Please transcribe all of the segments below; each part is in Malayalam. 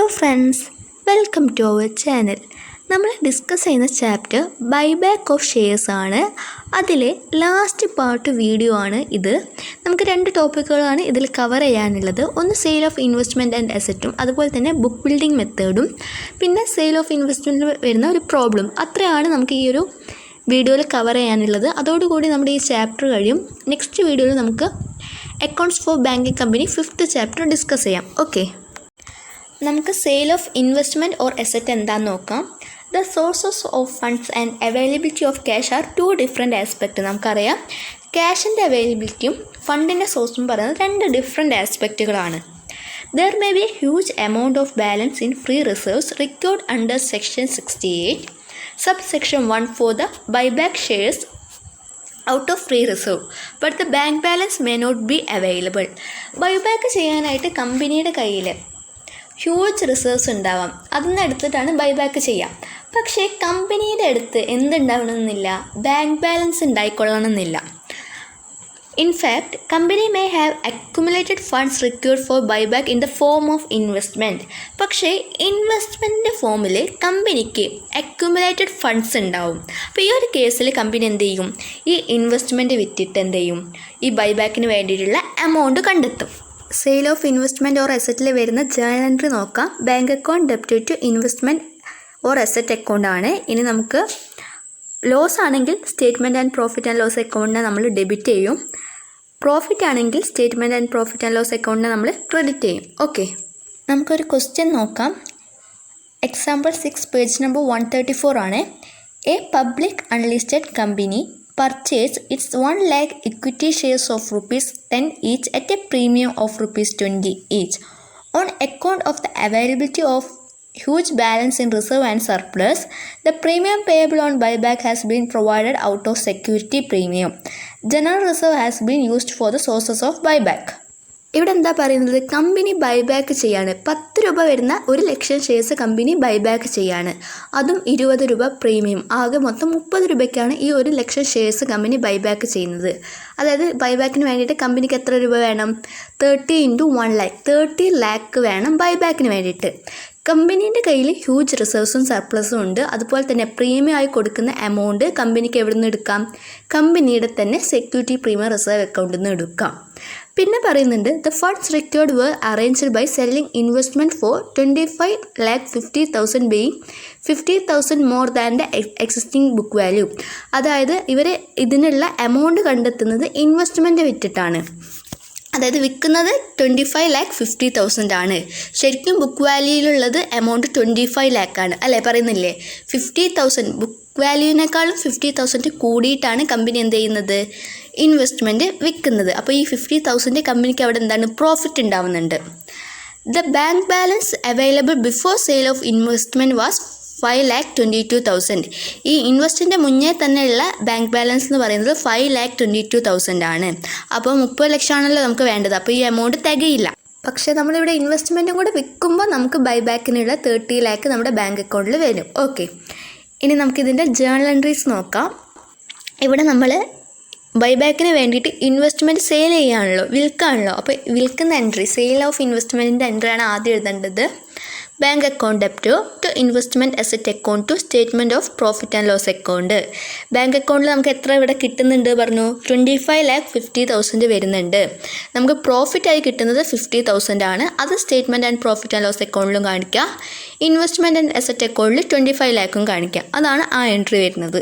Hello friends, welcome to our channel. നമ്മൾ ഡിസ്കസ് ചെയ്യുന്ന ചാപ്റ്റർ ബൈബാക്ക് ഓഫ് ഷെയർസ് ആണ്. അതിലെ ലാസ്റ്റ് പാർട്ട് വീഡിയോ ആണ് ഇത്. നമുക്ക് 2 ടോപ്പിക്കുകളാണ് ഇതിൽ കവർ ചെയ്യാനുള്ളത്. ഒന്ന് സെയിൽ ഓഫ് ഇൻവെസ്റ്റ്മെൻറ്റ് ആൻഡ് അസറ്റും, അതുപോലെ തന്നെ ബുക്ക് ബിൽഡിംഗ് മെത്തേഡും, പിന്നെ സെയിൽ ഓഫ് ഇൻവെസ്റ്റ്മെൻറ്റിൽ വരുന്ന ഒരു പ്രോബ്ലം. അത്രയാണ് നമുക്ക് ഈ ഒരു വീഡിയോയിൽ കവർ ചെയ്യാനുള്ളത്. അതോടുകൂടി നമ്മുടെ ഈ ചാപ്റ്റർ കഴിയും. നെക്സ്റ്റ് വീഡിയോയിൽ നമുക്ക് accounts for banking company 5th chapter discuss ചെയ്യാം. ഓക്കെ, നമുക്ക് sale of investment or asset എന്താണെന്ന് നോക്കാം. The sources of funds and availability of cash are 2 different aspect. നമുക്കറിയാം, ക്യാഷിൻ്റെ അവൈലബിലിറ്റിയും ഫണ്ടിൻ്റെ സോഴ്സും പറയുന്നത് 2 ഡിഫറെൻറ്റ് ആസ്പെക്റ്റുകളാണ്. There may be a huge amount of balance in free reserves required under section 68 subsection 1 for the buyback shares out of free reserve, but the bank balance may not be available. Buyback ചെയ്യാനായിട്ട് കമ്പനിയുടെ കയ്യിൽ ഹ്യൂജ് റിസർവ്സ് ഉണ്ടാവാം. അതിൽ എടുത്തിട്ടാണ് ബൈബാക്ക് ചെയ്യാം. പക്ഷേ കമ്പനിയുടെ അടുത്ത് എന്തുണ്ടാവണമെന്നില്ല, ബാങ്ക് ബാലൻസ് ഉണ്ടായിക്കൊള്ളണമെന്നില്ല. In fact, company may have accumulated funds required for buyback in the form of investment. പക്ഷേ ഇൻവെസ്റ്റ്മെൻറ്റിൻ്റെ ഫോമിൽ കമ്പനിക്ക് അക്യുമുലേറ്റഡ് ഫണ്ട്സ് ഉണ്ടാവും. അപ്പോൾ ഈ ഒരു കേസിൽ കമ്പനി എന്ത് ചെയ്യും, ഈ ഇൻവെസ്റ്റ്മെൻറ്റ് വിറ്റിട്ട് എന്ത് ചെയ്യും, ഈ ബൈബാക്കിന് വേണ്ടിയിട്ടുള്ള എമൗണ്ട് കണ്ടെത്തും. സെയിൽ ഓഫ് ഇൻവെസ്റ്റ്മെൻറ്റ് ഓർ അസറ്റിൽ വരുന്ന ജേണൽ എൻട്രി നോക്കാം. Bank account debit to investment or asset account ആണ്. ഇനി നമുക്ക് ലോസ് ആണെങ്കിൽ statement and profit and loss അക്കൗണ്ടിനെ നമ്മൾ ഡെബിറ്റ് ചെയ്യും. പ്രോഫിറ്റ് ആണെങ്കിൽ statement and profit and loss അക്കൗണ്ടിനെ നമ്മൾ ക്രെഡിറ്റ് ചെയ്യും. ഓക്കെ, നമുക്കൊരു ക്വസ്റ്റ്യൻ നോക്കാം. എക്സാമ്പിൾ 6 പേജ് നമ്പർ 134 ആണ്. A public unlisted company purchase its 1 lakh equity shares of ₹10 each at a premium of ₹20 each on account of the availability of huge balance in reserve and surplus. The premium payable on buyback has been provided out of security premium. General reserve has been used for the sources of buyback. ഇവിടെ എന്താ പറയുന്നത്, കമ്പനി ബൈബാക്ക് ചെയ്യാണ്. 10 രൂപ വരുന്ന 1 ലക്ഷം ഷെയർസ് കമ്പനി ബൈബാക്ക് ചെയ്യാണ്. അതും 20 രൂപ പ്രീമിയം, ആകെ മൊത്തം 30 രൂപയ്ക്കാണ് ഈ 1 ലക്ഷം ഷെയർസ് കമ്പനി ബൈബാക്ക് ചെയ്യുന്നത്. അതായത് ബൈബാക്കിന് വേണ്ടിയിട്ട് കമ്പനിക്ക് എത്ര രൂപ വേണം, 30 × 1 lakh 30 lakh വേണം ബൈബാക്കിന് വേണ്ടിയിട്ട്. കമ്പനീൻ്റെ കയ്യിൽ ഹ്യൂജ് റിസർവ്സും സർപ്ലസും ഉണ്ട്. അതുപോലെ തന്നെ പ്രീമിയം ആയി കൊടുക്കുന്ന എമൗണ്ട് കമ്പനിക്ക് എവിടെ നിന്ന് എടുക്കാം, കമ്പനിയുടെ തന്നെ സെക്യൂരിറ്റി പ്രീമിയം റിസർവ് അക്കൗണ്ടിൽ നിന്ന് എടുക്കാം. പിന്നെ പറയുന്നുണ്ട്, the funds required were arranged by selling investment for 25,50,000 being 50,000 more than the existing book value. അതായത് ഇവർ ഇതിനുള്ള എമൗണ്ട് കണ്ടെത്തുന്നത് ഇൻവെസ്റ്റ്മെൻറ്റ് വിറ്റിട്ടാണ്. അതായത് വിൽക്കുന്നത് 25,50,000 ആണ്. ശരിക്കും ബുക്ക് വാല്യൂയിലുള്ളത് എമൗണ്ട് 25 lakh ആണ് അല്ലേ, പറയുന്നില്ലേ. 50,000 ബുക്ക് വാല്യൂവിനേക്കാളും 50,000 കൂടിയിട്ടാണ് കമ്പനി എന്ത് ചെയ്യുന്നത്, ഇൻവെസ്റ്റ്മെൻറ്റ് വിൽക്കുന്നത്. അപ്പോൾ ഈ 50,000 കമ്പനിക്ക് അവിടെ എന്താണ്, പ്രോഫിറ്റ് ഉണ്ടാവുന്നുണ്ട്. The bank balance available before sale of investment was 5,22,000. ഈ ഇൻവെസ്റ്റിൻ്റെ മുന്നേ തന്നെയുള്ള ബാങ്ക് ബാലൻസ് എന്ന് പറയുന്നത് 5,22,000 ആണ്. അപ്പോൾ 30 ലക്ഷമാണല്ലോ നമുക്ക് വേണ്ടത്. അപ്പോൾ ഈ എമൗണ്ട് തികയില്ല. പക്ഷേ നമ്മളിവിടെ ഇൻവെസ്റ്റ്മെൻറ്റും കൂടെ വിൽക്കുമ്പോൾ നമുക്ക് ബൈബാക്കിനുള്ള 30 lakh നമ്മുടെ ബാങ്ക് അക്കൗണ്ടിൽ വരും. ഓക്കെ, ഇനി നമുക്കിതിൻ്റെ ജേണൽ എൻട്രീസ് നോക്കാം. ഇവിടെ നമ്മൾ ബൈബാക്കിന് വേണ്ടിയിട്ട് ഇൻവെസ്റ്റ്മെൻറ്റ് സെയിൽ ചെയ്യാണല്ലോ, വിൽക്കാണല്ലോ. അപ്പോൾ വിൽക്കുന്ന എൻട്രി, സെയിൽ ഓഫ് ഇൻവെസ്റ്റ്മെൻറ്റിൻ്റെ എൻട്രിയാണ് ആദ്യം എഴുതേണ്ടത്. Bank account debit to investment asset account to statement of profit and loss account. Bank അക്കൗണ്ടിൽ നമുക്ക് എത്ര ഇവിടെ കിട്ടുന്നുണ്ട് പറഞ്ഞു, 25,50,000 വരുന്നുണ്ട്. നമുക്ക് പ്രോഫിറ്റായി കിട്ടുന്നത് 50,000 ആണ്. അത് statement and profit and loss അക്കൗണ്ടിലും കാണിക്കുക, ഇൻവെസ്റ്റ്മെൻറ്റ് ആൻഡ് അസറ്റ് അക്കൗണ്ടിൽ 25 lakh കാണിക്കുക. അതാണ് ആ എൻട്രി വരുന്നത്.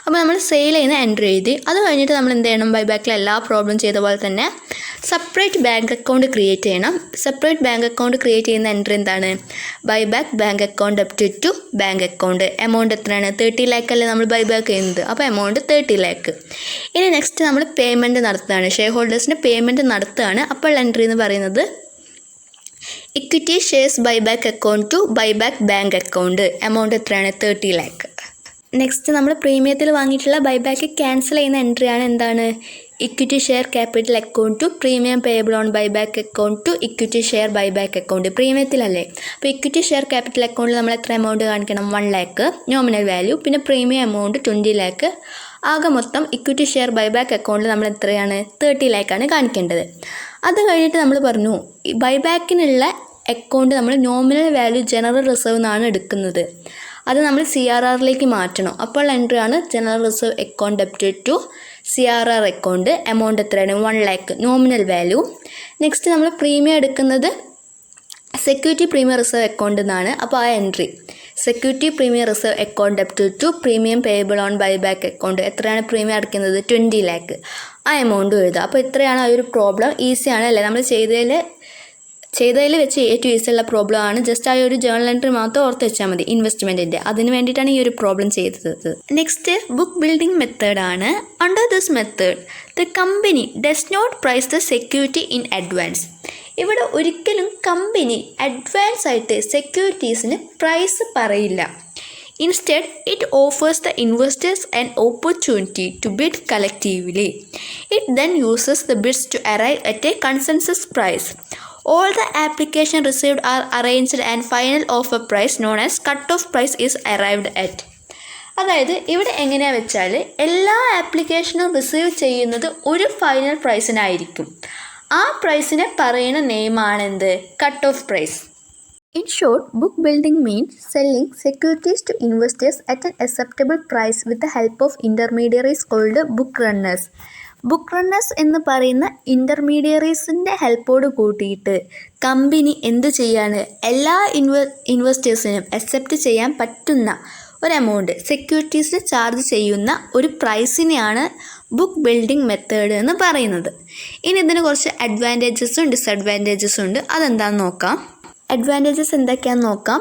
അപ്പോൾ നമ്മൾ സെയിൽ ചെയ്യുന്ന എൻട്രി എഴുതി. അത് കഴിഞ്ഞിട്ട് നമ്മൾ എന്ത് ചെയ്യണം, ബൈബാക്കിൽ എല്ലാ പ്രോബ്ലം ചെയ്ത പോലെ തന്നെ സെപ്പറേറ്റ് ബാങ്ക് അക്കൗണ്ട് ക്രിയേറ്റ് ചെയ്യണം. സെപ്പറേറ്റ് ബാങ്ക് അക്കൗണ്ട് ക്രിയേറ്റ് ചെയ്യുന്ന എൻട്രി എന്താണ്, buyback bank account debit to bank account. Amount എത്രയാണ്, 30 lakh അല്ലേ നമ്മൾ ബൈബാക്ക് ചെയ്യുന്നത്. അപ്പോൾ എമൗണ്ട് 30 lakh. ഇനി നെക്സ്റ്റ് നമ്മൾ പേയ്മെൻറ്റ് നടത്തുകയാണ്, ഷെയർ ഹോൾഡേഴ്സിന് പേയ്മെൻറ്റ് നടത്തുകയാണ്. അപ്പോൾ എൻട്രി എന്ന് പറയുന്നത് equity shares buyback account to buyback bank account. Amount എത്രയാണ്, 30 lakh. നെക്സ്റ്റ് നമ്മൾ പ്രീമിയത്തിൽ വാങ്ങിയിട്ടുള്ള ബൈബാക്ക് ക്യാൻസൽ ചെയ്യുന്ന എൻട്രിയാണ് എന്താണ്, equity share capital account to premium payable on buyback account to equity share buyback account. പ്രീമിയത്തിലല്ലേ. അപ്പോൾ ഇക്വിറ്റി ഷെയർ ക്യാപിറ്റൽ അക്കൗണ്ടിൽ നമ്മൾ എത്ര എമൗണ്ട് കാണിക്കണം, 1 lakh നോമിനൽ വാല്യൂ, പിന്നെ പ്രീമിയം എമൗണ്ട് 20 lakh. ആകെ മൊത്തം ഇക്വിറ്റി ഷെയർ ബൈബാക്ക് അക്കൗണ്ടിൽ നമ്മൾ എത്രയാണ്, 30 lakh ആണ് കാണിക്കേണ്ടത്. അത് കഴിഞ്ഞിട്ട് നമ്മൾ പറഞ്ഞു, ബൈബാക്കിനുള്ള അക്കൗണ്ട് നമ്മൾ നോമിനൽ വാല്യൂ ജനറൽ റിസർവ് എന്നാണ് എടുക്കുന്നത്. അത് നമ്മൾ CRRലേക്ക് മാറ്റണം. അപ്പോൾ എൻട്രി ആണ് general reserve account debited to CRR account. Amount എത്രയാണ്? 1 lakh നോമിനൽ വാല്യൂ. നെക്സ്റ്റ് നമ്മൾ പ്രീമിയം എടുക്കുന്നത് സെക്യൂരിറ്റി പ്രീമിയം റിസർവ് അക്കൗണ്ട് എന്നാണ്. അപ്പോൾ ആ entry security premium reserve account debited to premium payable on buyback account. എത്രയാണ് പ്രീമിയം അടയ്ക്കുന്നത്? 20 lakh. ആ എമൗണ്ട് എഴുതുക. അപ്പോൾ ഇത്രയാണ് ആ ഒരു പ്രോബ്ലം. ഈസിയാണ് അല്ലേ? നമ്മൾ ചെയ്തതിൽ വെച്ച് ഏറ്റവും ഈസി ഉള്ള പ്രോബ്ലം ആണ്. ജസ്റ്റ് ആ ഒരു ജേർണൽ എൻട്രി മാത്രം ഓർത്ത് വെച്ചാൽ മതി ഇൻവെസ്റ്റ്മെൻറ്റിൻ്റെ. അതിന് വേണ്ടിയിട്ടാണ് ഈ ഒരു പ്രോബ്ലം ചെയ്തത്. നെക്സ്റ്റ് ബുക്ക് ബിൽഡിംഗ് മെത്തേഡാണ്. Under this method the company does not price the security in advance. ഇവിടെ ഒരിക്കലും കമ്പനി അഡ്വാൻസ് ആയിട്ട് സെക്യൂരിറ്റീസിന് പ്രൈസ് പറയില്ല. Instead it offers the investors an opportunity to bid collectively. It then uses the bids to arrive at a consensus price. All the application received are arranged and final offer price known as cut-off price is arrived at. അതായത് ഇവിടെ എങ്ങനെയാണെന്ന് വെച്ചാൽ എല്ലാ ആപ്ലിക്കേഷനും റിസീവ് ചെയ്യുന്നത് ഒരു ഫൈനൽ പ്രൈസിനായിരിക്കും. ആ പ്രൈസിനെ പറയുന്ന നെയിമാണ് എന്ത്? Cut off price. In short, book building means selling securities to investors at an acceptable price with the help of intermediaries called book runners. Book runners എന്ന് പറയുന്ന ഇൻ്റർമീഡിയറീസിൻ്റെ ഹെൽപ്പോട് കൂട്ടിയിട്ട് കമ്പനി എന്ത് ചെയ്യാണ്? എല്ലാ ഇൻവെസ്റ്റേഴ്സിനും അക്സെപ്റ്റ് ചെയ്യാൻ പറ്റുന്ന ഒരു എമൗണ്ട് സെക്യൂരിറ്റീസിന് ചാർജ് ചെയ്യുന്ന ഒരു പ്രൈസിനെയാണ് ബുക്ക് ബിൽഡിംഗ് മെത്തേഡ് എന്ന് പറയുന്നത്. ഇനി ഇതിന് കുറച്ച് അഡ്വാൻറ്റേജസും ഡിസഡ്വാൻറ്റേജസും ഉണ്ട്. അതെന്താണെന്ന് നോക്കാം. അഡ്വാൻറ്റേജസ് എന്തൊക്കെയാണെന്ന് നോക്കാം.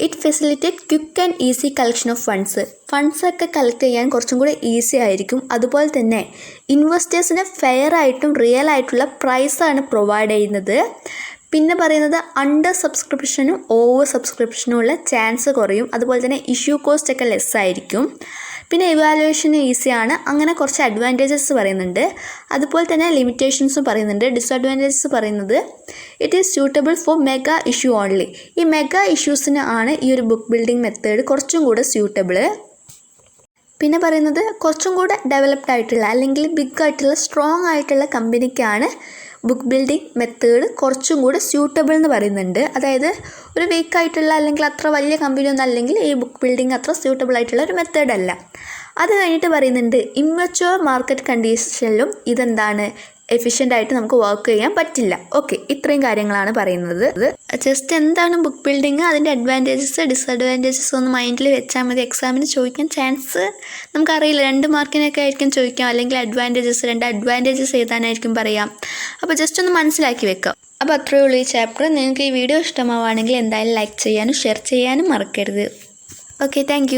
It facilitate quick and easy collection of ഫണ്ട്സൊക്കെ കളക്ട് ചെയ്യാൻ കുറച്ചും കൂടെ ഈസി ആയിരിക്കും. അതുപോലെ തന്നെ ഇൻവെസ്റ്റേഴ്സിന് ഫെയർ ആയിട്ടും റിയൽ ആയിട്ടുള്ള പ്രൈസാണ് പ്രൊവൈഡ് ചെയ്യുന്നത്. പിന്നെ പറയുന്നത് അണ്ടർ സബ്സ്ക്രിപ്ഷനും ഓവർ സബ്സ്ക്രിപ്ഷനും ഉള്ള ചാൻസ് കുറയും. അതുപോലെ തന്നെ ഇഷ്യൂ കോസ്റ്റ് ഒക്കെ ലെസ് ആയിരിക്കും. പിന്നെ ഇവാലുവേഷൻ ഈസിയാണ്. അങ്ങനെ കുറച്ച് അഡ്വാൻറ്റേജസ് പറയുന്നുണ്ട്. അതുപോലെ തന്നെ ലിമിറ്റേഷൻസും പറയുന്നുണ്ട്. ഡിസഡ്വാൻറ്റേജസ് പറയുന്നത് it is suitable for mega issue only. ഈ മെഗാ ഇഷ്യൂസിന് ആണ് ഈ ഒരു ബുക്ക് ബിൽഡിംഗ് മെത്തേഡ് കുറച്ചും കൂടെ സ്യൂട്ടബിൾ. പിന്നെ പറയുന്നത് കുറച്ചും കൂടെ ഡെവലപ്ഡ് ആയിട്ടുള്ള അല്ലെങ്കിൽ ബിഗ് ആയിട്ടുള്ള സ്ട്രോങ് ആയിട്ടുള്ള കമ്പനിക്കാണ് ബുക്ക് ബിൽഡിംഗ് മെത്തേഡ് കുറച്ചും കൂടെ സ്യൂട്ടബിൾ എന്ന് പറയുന്നുണ്ട്. അതായത് ഒരു വീക്കായിട്ടുള്ള അല്ലെങ്കിൽ അത്ര വലിയ കമ്പനിയൊന്നും അല്ലെങ്കിൽ ഈ ബുക്ക് ബിൽഡിംഗ് അത്ര സ്യൂട്ടബിൾ ആയിട്ടുള്ള ഒരു മെത്തേഡല്ല. അത് കഴിഞ്ഞിട്ട് പറയുന്നുണ്ട് ഇമ്മച്വർ മാർക്കറ്റ് കണ്ടീഷനിലും ഇതെന്താണ് എഫിഷ്യൻ്റ് ആയിട്ട് നമുക്ക് വർക്ക് ചെയ്യാൻ പറ്റില്ല. ഓക്കെ, ഇത്രയും കാര്യങ്ങളാണ് പറയുന്നത്. ജസ്റ്റ് എന്താണ് ബുക്ക് ബിൽഡിങ്, അതിൻ്റെ അഡ്വാൻറ്റേജസ് ഡിസഡ്വാൻറ്റേജസ് ഒന്ന് മൈൻഡിൽ വെച്ചാൽ മതി. എക്സാമിന് ചോദിക്കാൻ ചാൻസ് നമുക്കറിയില്ല. 2 മാർക്കിനൊക്കെ ആയിരിക്കും ചോദിക്കാം. അല്ലെങ്കിൽ അഡ്വാൻറ്റേജസ് 2 അഡ്വാൻറ്റേജസ് എഴുതാനായിരിക്കും പറയാം. അപ്പോൾ ജസ്റ്റ് ഒന്ന് മനസ്സിലാക്കി വെക്കാം. അപ്പോൾ അത്രയേ ഉള്ളൂ ഈ ചാപ്റ്റർ. നിങ്ങൾക്ക് ഈ വീഡിയോ ഇഷ്ടമാവുകയാണെങ്കിൽ എന്തായാലും ലൈക്ക് ചെയ്യാനും ഷെയർ ചെയ്യാനും മറക്കരുത്. Okay, thank